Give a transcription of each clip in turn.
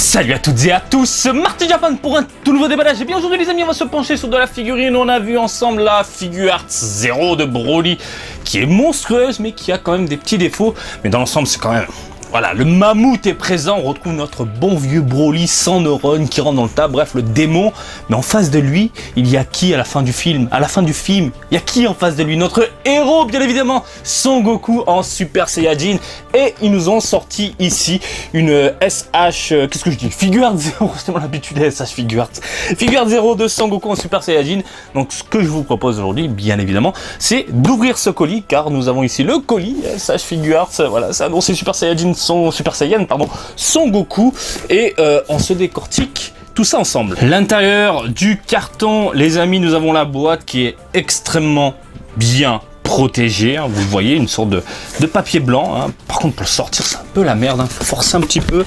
Salut à toutes et à tous, Marty Japan pour un tout nouveau déballage. Et bien aujourd'hui les amis, on va se pencher sur de la figurine. On a vu ensemble la Figuarts Zero de Broly qui est monstrueuse mais qui a quand même des petits défauts. Mais dans l'ensemble c'est quand même... Voilà, le mammouth est présent, on retrouve notre bon vieux Broly sans neurones qui rentre dans le tas, bref, le démon. Mais en face de lui, il y a qui à la fin du film? À la fin du film, il y a qui en face de lui? Notre héros, bien évidemment, Son Goku en Super Saiyajin. Et ils nous ont sorti ici une SH... qu'est-ce que je dis? Figuarts Zero, c'est mon habitude, SH Figuarts. Figuarts Zero de Son Goku en Super Saiyajin. Donc ce que je vous propose aujourd'hui, bien évidemment, c'est d'ouvrir ce colis, car nous avons ici le colis SH Figuarts. Voilà, c'est annoncé Super Saiyajin. Super Saiyan, pardon, Son Goku, et on se décortique tout ça ensemble. L'intérieur du carton, les amis, nous avons la boîte qui est extrêmement bien protégée, hein, vous voyez, une sorte de papier blanc, hein. Par contre pour le sortir c'est un peu la merde, hein. Faut forcer un petit peu.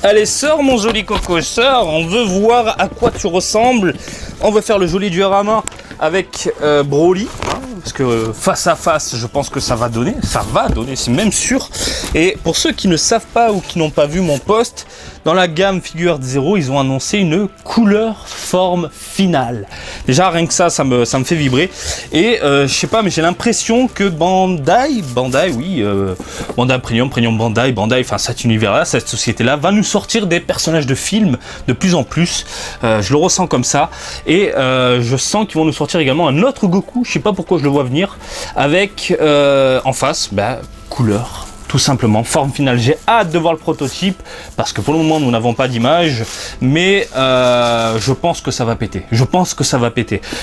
Allez, sors mon joli coco, sors, on veut voir à quoi tu ressembles, on veut faire le joli diorama avec Broly, hein, parce que face à face je pense que ça va donner, c'est même sûr. Et pour ceux qui ne savent pas ou qui n'ont pas vu mon post, dans la gamme Figuarts Zero, ils ont annoncé une couleur forme finale. Déjà rien que ça me fait vibrer. Et je sais pas, mais j'ai l'impression que Bandai, oui, Bandai Premium Bandai, enfin cet univers-là, cette société-là, va nous sortir des personnages de films de plus en plus. Je le ressens comme ça. Et je sens qu'ils vont nous sortir également un autre Goku, je sais pas pourquoi je le vois venir, avec en face, couleur. Tout simplement, forme finale. J'ai hâte de voir le prototype parce que pour le moment nous n'avons pas d'image, mais je pense que ça va péter.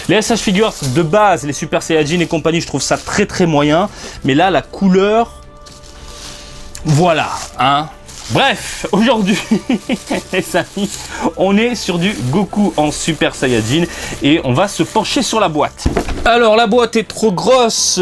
Les SH Figuarts de base, les Super Saiyajin et compagnie, je trouve ça très très moyen, mais là la couleur, voilà, hein. Bref, aujourd'hui, les amis, on est sur du Goku en Super Saiyajin et on va se pencher sur la boîte. Alors, la boîte est trop grosse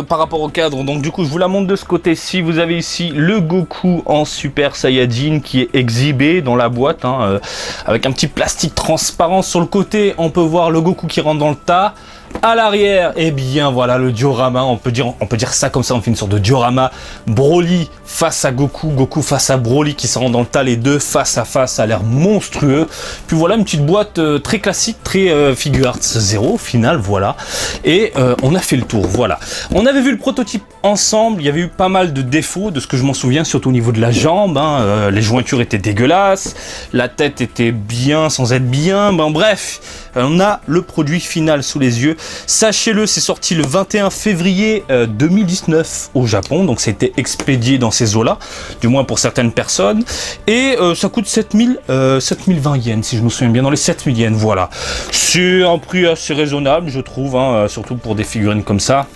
par rapport au cadre, donc du coup, je vous la montre de ce côté-ci. Vous avez ici le Goku en Super Saiyajin qui est exhibé dans la boîte, hein, avec un petit plastique transparent. Sur le côté, on peut voir le Goku qui rentre dans le tas. À l'arrière, eh bien voilà le diorama, on peut dire ça comme ça, on fait une sorte de diorama. Broly face à Goku, Goku face à Broly qui se rendent dans le tas, les deux face à face, ça a l'air monstrueux. Puis voilà une petite boîte très classique, très Figuarts Zero, final, voilà. Et on a fait le tour, voilà. On avait vu le prototype ensemble, il y avait eu pas mal de défauts, de ce que je m'en souviens, surtout au niveau de la jambe, hein, les jointures étaient dégueulasses, la tête était bien sans être bien, bref, on a le produit final sous les yeux. Sachez-le, c'est sorti le 21 février 2019 au Japon, donc c'était expédié dans ces eaux-là, du moins pour certaines personnes, et ça coûte 7020 yens, si je me souviens bien, dans les 7000 yens, voilà. C'est un prix assez raisonnable, je trouve, hein, surtout pour des figurines comme ça.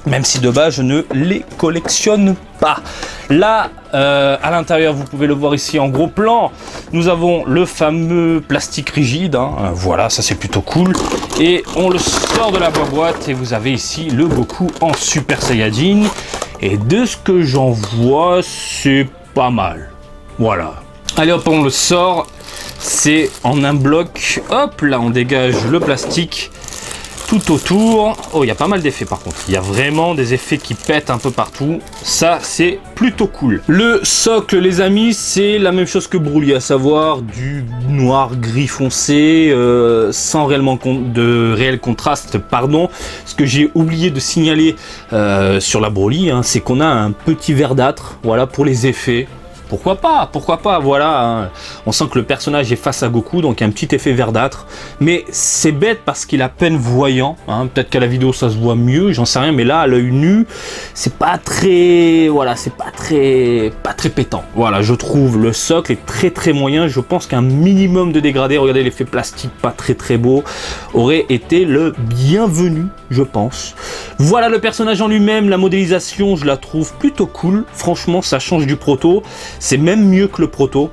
Même si de base je ne les collectionne pas. Là, à l'intérieur, vous pouvez le voir ici en gros plan, nous avons le fameux plastique rigide, hein, voilà, ça c'est plutôt cool. Et on le sort de la boîte et vous avez ici le Goku en Super Saiyajin. Et de ce que j'en vois, c'est pas mal. Voilà. Allez hop, on le sort, c'est en un bloc. Hop, là on dégage le plastique. Tout autour, oh il y a pas mal d'effets par contre, il y a vraiment des effets qui pètent un peu partout, ça c'est plutôt cool. Le socle les amis, c'est la même chose que Broly, à savoir du noir gris foncé, sans réellement de réel contraste, pardon. Ce que j'ai oublié de signaler sur la Broly, hein, c'est qu'on a un petit verdâtre, voilà, pour les effets. Pourquoi pas, voilà, hein. On sent que le personnage est face à Goku, donc il y a un petit effet verdâtre, mais c'est bête parce qu'il est à peine voyant, hein. Peut-être qu'à la vidéo ça se voit mieux, j'en sais rien, mais là à l'œil nu, c'est pas très, voilà, c'est pas très pétant, voilà, je trouve le socle est très très moyen, je pense qu'un minimum de dégradé, regardez l'effet plastique pas très beau, aurait été le bienvenu, je pense. Voilà le personnage en lui-même, la modélisation, je la trouve plutôt cool, franchement ça change du proto. C'est même mieux que le proto.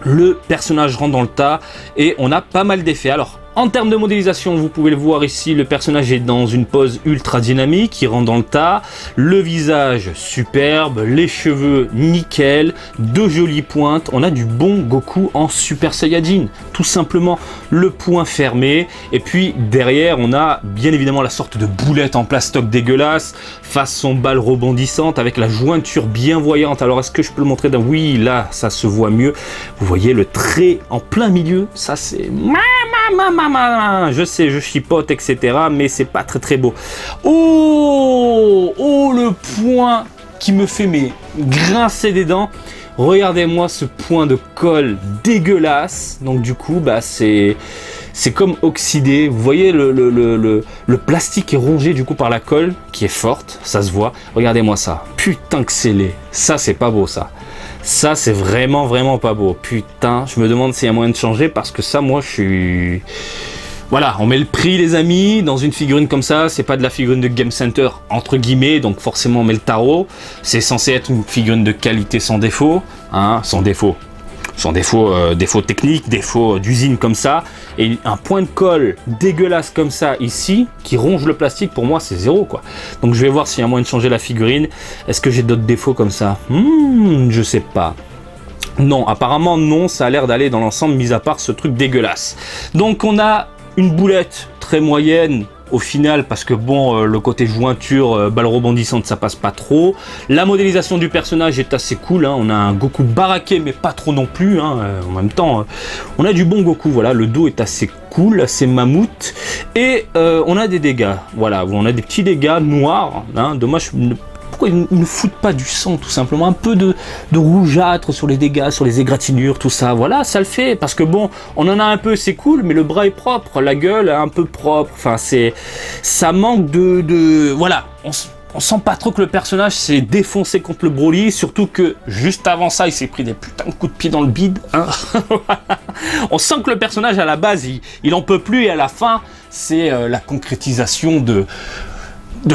Le personnage rentre dans le tas et on a pas mal d'effets. Alors, En termes de modélisation, vous pouvez le voir ici, le personnage est dans une pose ultra dynamique, il rentre dans le tas, le visage superbe, les cheveux nickel, de jolies pointes, on a du bon Goku en Super Saiyajin, tout simplement le point fermé, et puis derrière on a bien évidemment la sorte de boulette en plastoc dégueulasse, façon balle rebondissante avec la jointure bien voyante. Alors est-ce que je peux le montrer d'un... Oui, là ça se voit mieux, vous voyez le trait en plein milieu, ça c'est... Je sais, je chipote, etc. Mais c'est pas très beau. Oh, le point qui me fait grincer des dents. Regardez-moi ce point de colle dégueulasse. Donc du coup, bah c'est comme oxydé. Vous voyez le plastique est rongé du coup par la colle qui est forte. Ça se voit. Regardez-moi ça. Putain que c'est laid. Ça c'est pas beau ça. Ça c'est vraiment pas beau. Putain, je me demande s'il y a moyen de changer parce que ça moi je suis... Voilà, on met le prix les amis, dans une figurine comme ça, c'est pas de la figurine de Game Center entre guillemets, donc forcément on met le tarot. C'est censé être une figurine de qualité sans défaut, hein, sans défaut technique, défaut d'usine comme ça, et un point de colle dégueulasse comme ça ici, qui ronge le plastique, pour moi c'est zéro quoi. Donc je vais voir s'il y a moyen de changer la figurine. Est-ce que j'ai d'autres défauts comme ça? Je sais pas. Non, apparemment non, ça a l'air d'aller dans l'ensemble, mis à part ce truc dégueulasse. Donc on a une boulette très moyenne au final, parce que bon, le côté jointure, balle rebondissante, ça passe pas trop. La modélisation du personnage est assez cool, hein. On a un Goku baraqué, mais pas trop non plus, hein. En même temps, on a du bon Goku, voilà, le dos est assez cool, assez mammouth, et on a des dégâts, voilà, on a des petits dégâts noirs, hein. Dommage, pourquoi ils ne foutent pas du sang tout simplement, un peu de rougeâtre sur les dégâts, sur les égratignures, tout ça, voilà, ça le fait, parce que bon, on en a un peu, c'est cool, mais le bras est propre, la gueule est un peu propre, enfin ça manque de voilà, on sent pas trop que le personnage s'est défoncé contre le Broly, surtout que juste avant ça, il s'est pris des putains de coups de pied dans le bide, hein. On sent que le personnage à la base, il en peut plus, et à la fin, c'est la concrétisation de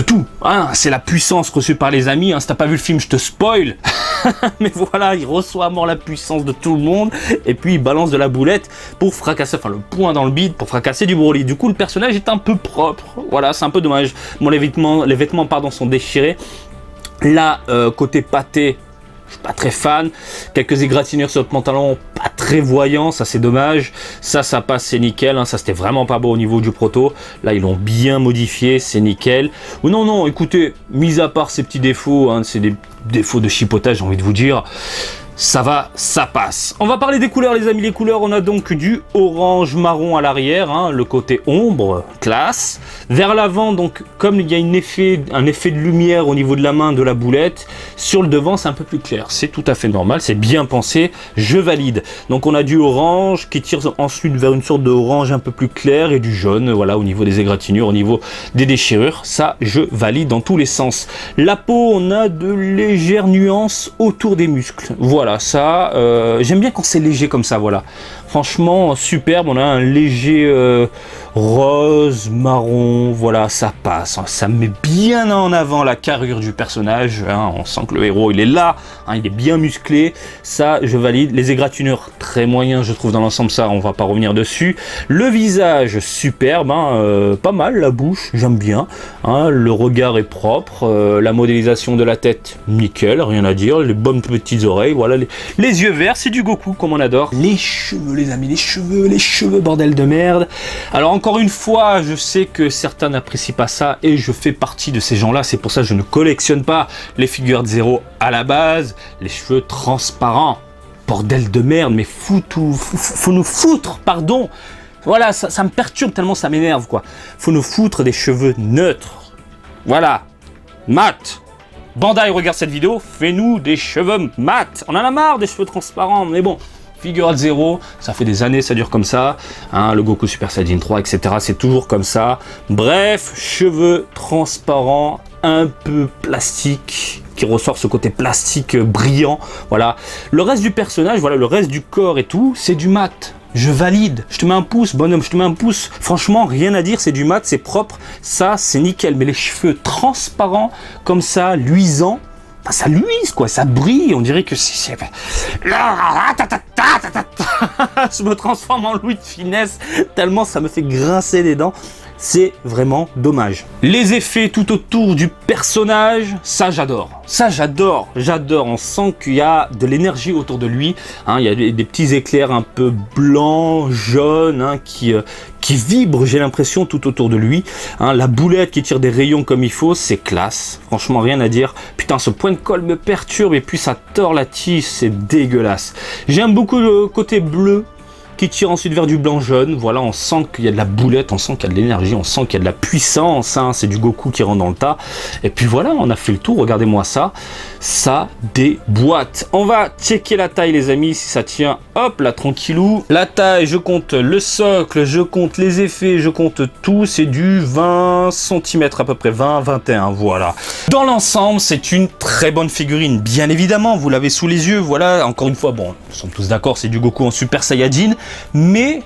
tout, hein. C'est la puissance reçue par les amis, hein. Si t'as pas vu le film, je te spoil. Mais voilà, il reçoit à mort la puissance de tout le monde, et puis il balance de la boulette pour fracasser, enfin le poing dans le bide pour fracasser du Broly. Du coup, le personnage est un peu propre, voilà, c'est un peu dommage. Bon, les vêtements pardon, sont déchirés. Là, côté pâté, je suis pas très fan. Quelques égratignures sur le pantalon, pas très voyant, ça c'est dommage. Ça passe, c'est nickel, hein. Ça c'était vraiment pas beau au niveau du proto. Là ils l'ont bien modifié, c'est nickel. Oh, non, écoutez, mis à part ces petits défauts, hein, c'est des défauts de chipotage, j'ai envie de vous dire. Ça va, ça passe. On va parler des couleurs les amis, les couleurs, on a donc du orange marron à l'arrière, hein, le côté ombre, classe. Vers l'avant, donc comme il y a un effet de lumière au niveau de la main de la boulette, sur le devant c'est un peu plus clair. C'est tout à fait normal, c'est bien pensé, je valide. Donc on a du orange qui tire ensuite vers une sorte d'orange un peu plus clair et du jaune, voilà, au niveau des égratignures, au niveau des déchirures. Ça, je valide dans tous les sens. La peau, on a de légères nuances autour des muscles. Voilà, ça, j'aime bien quand c'est léger comme ça, voilà. Franchement, superbe, on a un léger rose, marron, voilà, ça passe. Ça met bien en avant la carrure du personnage, hein. On sent que le héros, il est là, hein, il est bien musclé, ça, je valide. Les égratignures, très moyens, je trouve, dans l'ensemble, ça, on va pas revenir dessus. Le visage, superbe, hein, pas mal, la bouche, j'aime bien, hein, le regard est propre, la modélisation de la tête, nickel, rien à dire, les bonnes petites oreilles, voilà, les yeux verts, c'est du Goku, comme on adore. Les cheveux, les amis, les cheveux, bordel de merde. Alors encore une fois, je sais que certains n'apprécient pas ça et je fais partie de ces gens-là. C'est pour ça que je ne collectionne pas les figures de Zero à la base. Les cheveux transparents, bordel de merde, mais faut nous foutre, pardon. Voilà, ça me perturbe tellement ça m'énerve, quoi. Faut nous foutre des cheveux neutres. Voilà, mat. Bandai regarde cette vidéo, fais-nous des cheveux mat. On en a marre des cheveux transparents, mais bon. Figure de Zero, ça fait des années, ça dure comme ça, hein, le Goku Super Saiyan 3, etc. C'est toujours comme ça. Bref, cheveux transparents, un peu plastique, qui ressort ce côté plastique brillant. Voilà. Le reste du personnage, voilà, le reste du corps et tout, c'est du mat. Je valide. Je te mets un pouce, bonhomme, je te mets un pouce. Franchement, rien à dire, c'est du mat, c'est propre. Ça, c'est nickel. Mais les cheveux transparents, comme ça, luisants, ça luise, quoi, ça brille, on dirait que c'est... Je me transforme en Louis de Finesse, tellement ça me fait grincer les dents. C'est vraiment dommage. Les effets tout autour du personnage, ça j'adore. Ça j'adore. On sent qu'il y a de l'énergie autour de lui. Hein, il y a des petits éclairs un peu blancs, jaunes, hein, qui vibrent, j'ai l'impression, tout autour de lui. Hein, la boulette qui tire des rayons comme il faut, c'est classe. Franchement, rien à dire. Putain, ce point de colle me perturbe et puis ça tord la tige, c'est dégueulasse. J'aime beaucoup le côté bleu qui tire ensuite vers du blanc jaune. Voilà, on sent qu'il y a de la boulette, on sent qu'il y a de l'énergie, on sent qu'il y a de la puissance, hein, c'est du Goku qui rentre dans le tas. Et puis voilà, on a fait le tour, regardez-moi ça, ça déboîte. On va checker la taille les amis, si ça tient, hop là, tranquillou. La taille, je compte le socle, je compte les effets, je compte tout, c'est du 20 cm à peu près, 20-21, voilà. Dans l'ensemble, c'est une très bonne figurine, bien évidemment, vous l'avez sous les yeux, voilà, encore une fois, bon, nous sommes tous d'accord, c'est du Goku en Super Saiyajin, mais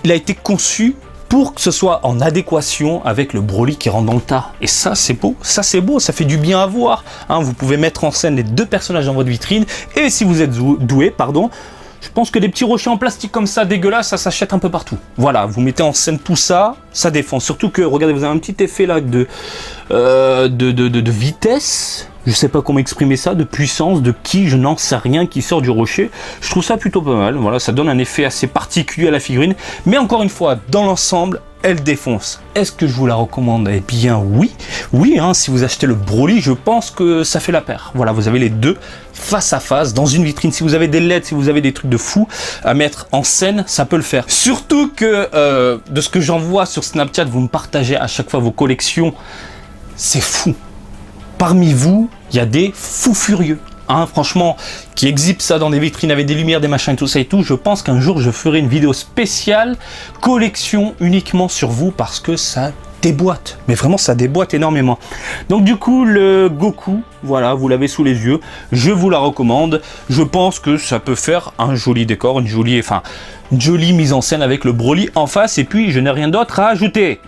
il a été conçu pour que ce soit en adéquation avec le Broly qui rentre dans le tas. Et ça, c'est beau, ça fait du bien à voir. Hein, vous pouvez mettre en scène les deux personnages dans votre vitrine, et si vous êtes doué, pardon, je pense que des petits rochers en plastique comme ça, dégueulasse, ça s'achète un peu partout. Voilà, vous mettez en scène tout ça, ça défend. Surtout que, regardez, vous avez un petit effet là de vitesse. Je sais pas comment exprimer ça, de puissance, de ki, je n'en sais rien, qui sort du rocher. Je trouve ça plutôt pas mal. Voilà, ça donne un effet assez particulier à la figurine. Mais encore une fois, dans l'ensemble, elle défonce. Est-ce que je vous la recommande? Eh bien oui. Oui, hein, si vous achetez le Broly, je pense que ça fait la paire. Voilà, vous avez les deux face à face dans une vitrine. Si vous avez des LED, si vous avez des trucs de fou à mettre en scène, ça peut le faire. Surtout que de ce que j'en vois sur Snapchat, vous me partagez à chaque fois vos collections. C'est fou. Parmi vous, il y a des fous furieux. Hein, franchement, qui exhibent ça dans des vitrines avec des lumières, des machins, tout ça et tout. Je pense qu'un jour, je ferai une vidéo spéciale collection uniquement sur vous parce que ça déboîte. Mais vraiment, ça déboîte énormément. Donc du coup, le Goku, voilà, vous l'avez sous les yeux. Je vous la recommande. Je pense que ça peut faire un joli décor, une jolie mise en scène avec le Broly en face. Et puis, je n'ai rien d'autre à ajouter.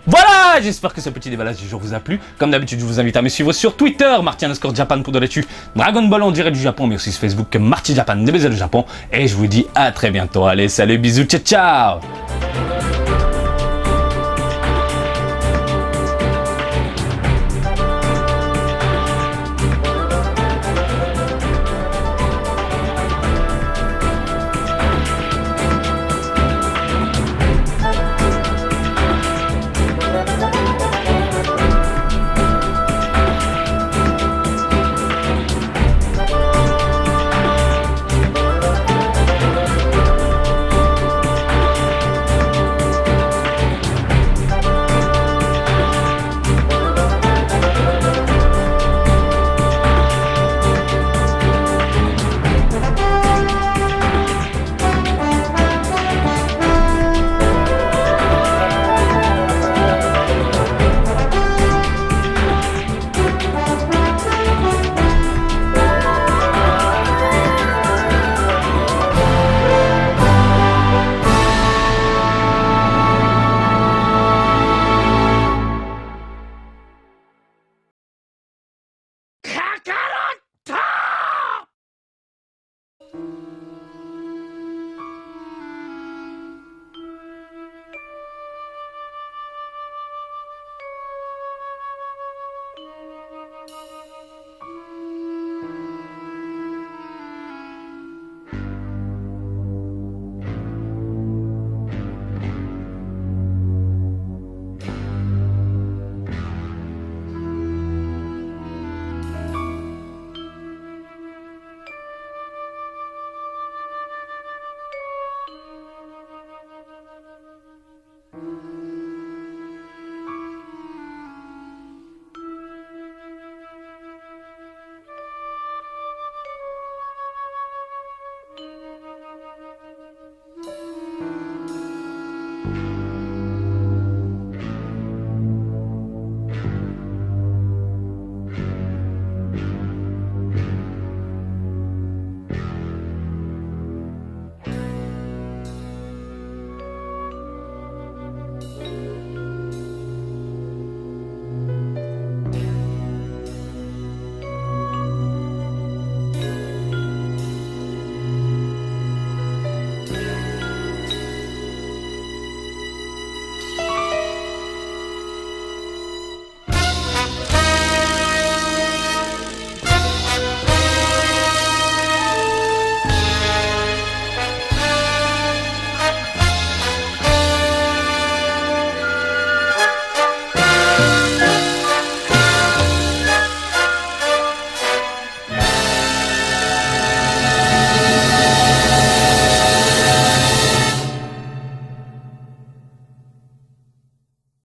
Voilà, j'espère que ce petit déballage du jour vous a plu. Comme d'habitude, je vous invite à me suivre sur Twitter, Marty_Japan pour de l'actu Dragon Ball en direct du Japon, mais aussi sur Facebook, Marty Japan, des baisers du Japon. Et je vous dis à très bientôt. Allez, salut, bisous, ciao, ciao.